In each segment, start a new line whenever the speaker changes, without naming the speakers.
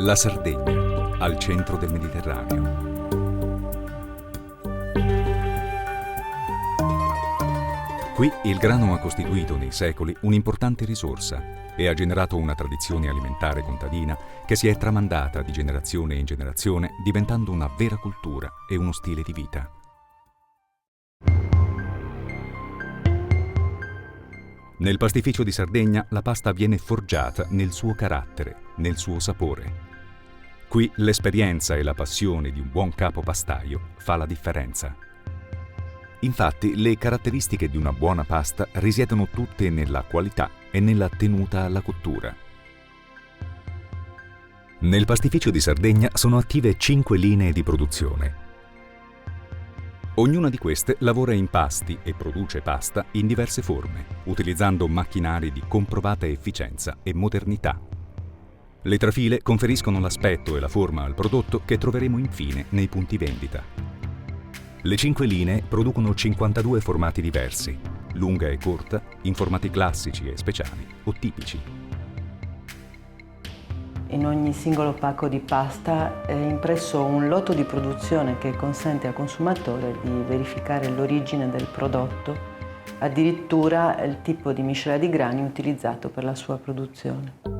La Sardegna, al centro del Mediterraneo. Qui il grano ha costituito nei secoli un'importante risorsa e ha generato una tradizione alimentare contadina che si è tramandata di generazione in generazione, diventando una vera cultura e uno stile di vita. Nel pastificio di Sardegna la pasta viene forgiata nel suo carattere, nel suo sapore. Qui l'esperienza e la passione di un buon capo pastaio fa la differenza. Infatti, le caratteristiche di una buona pasta risiedono tutte nella qualità e nella tenuta alla cottura. Nel pastificio di Sardegna sono attive 5 linee di produzione. Ognuna di queste lavora in pasti e produce pasta in diverse forme, utilizzando macchinari di comprovata efficienza e modernità. Le trafile conferiscono l'aspetto e la forma al prodotto che troveremo infine nei punti vendita. Le 5 linee producono 52 formati diversi, lunga e corta, in formati classici e speciali o tipici.
In ogni singolo pacco di pasta è impresso un lotto di produzione che consente al consumatore di verificare l'origine del prodotto, addirittura il tipo di miscela di grani utilizzato per la sua produzione.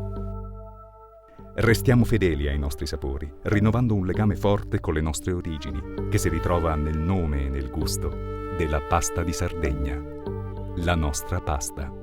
Restiamo fedeli ai nostri sapori, rinnovando un legame forte con le nostre origini, che si ritrova nel nome e nel gusto della pasta di Sardegna, la nostra pasta.